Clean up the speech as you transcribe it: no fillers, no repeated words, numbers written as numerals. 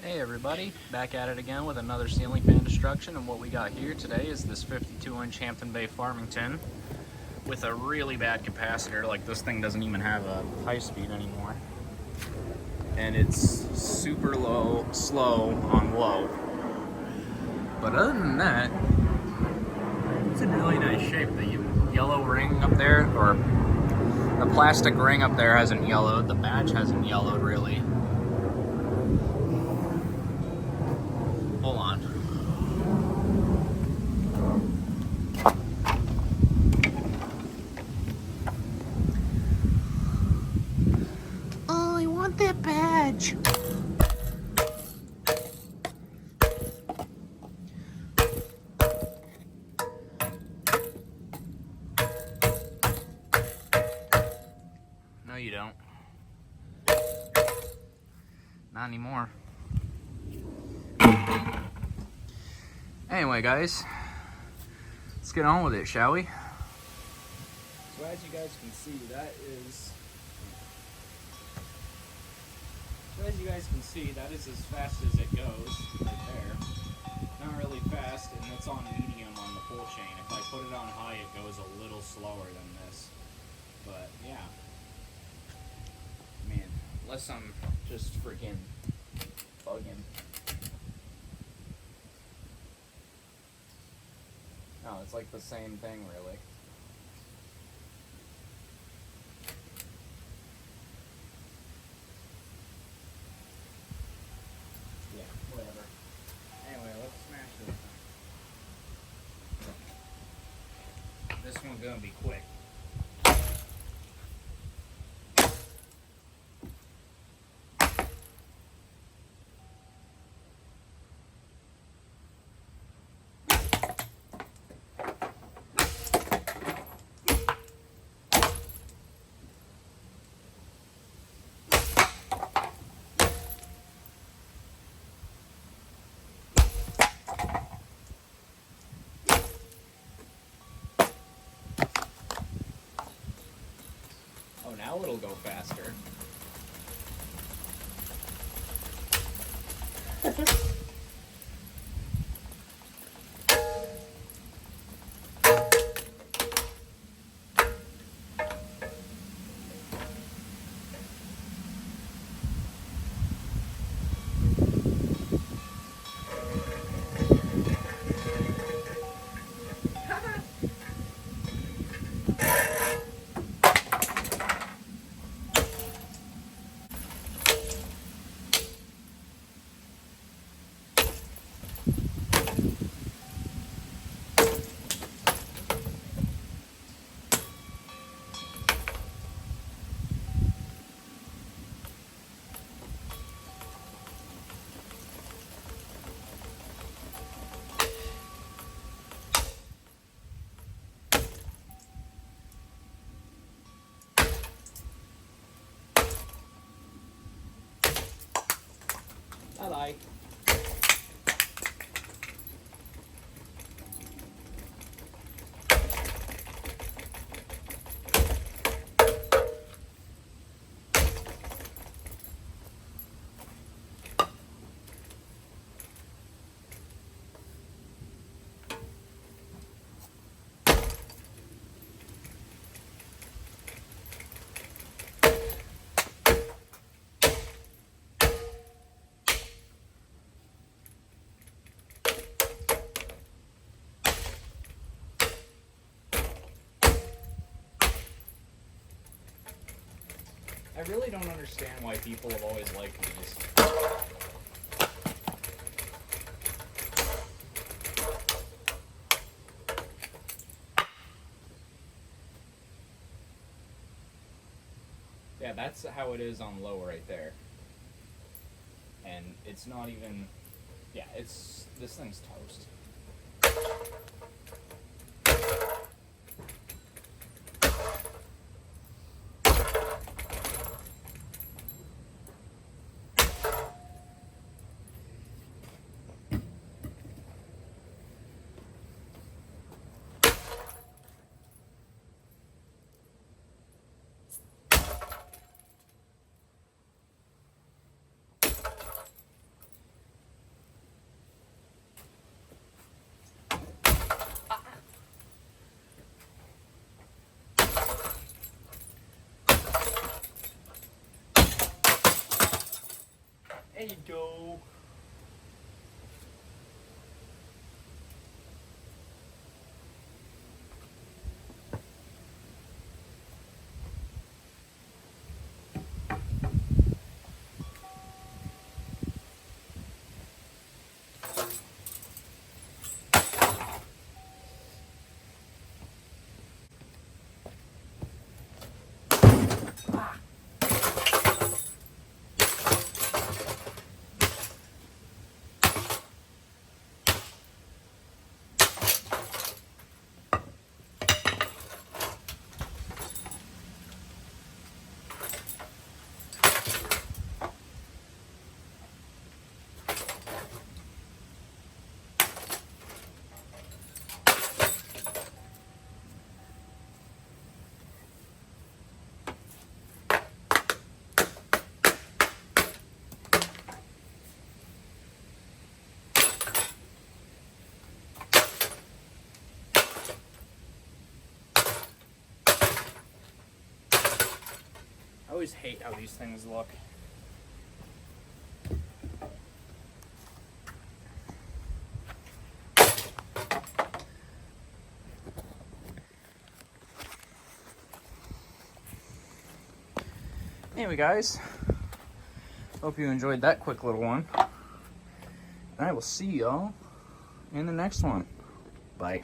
Hey everybody, back at it again with another ceiling fan destruction, and what we got here today is this 52-inch Hampton Bay Farmington with a really bad capacitor. Like, this thing doesn't even have a high speed anymore. And it's super slow on low. But other than that, it's in really nice shape. The yellow ring up there, or the plastic ring up there hasn't yellowed. The badge hasn't yellowed really. Hold on. Oh, I want that badge. No, you don't. Not anymore. Anyway, guys, let's get on with it, shall we? So as you guys can see, that is as fast as it goes, right there. Not really fast, and it's on medium on the pull chain. If I put it on high, it goes a little slower than this. But yeah, man, unless I'm just freaking bugging. No, it's like the same thing, really. Yeah, whatever. Anyway, let's smash this. This one's gonna be quick. Oh, now it'll go faster. Bye-bye. I really don't understand why people have always liked these. Yeah, that's how it is on low right there. And it's not even, yeah, this thing's toast. There you go. I always hate how these things look. Anyway, guys, hope you enjoyed that quick little one. And I will see y'all in the next one. Bye.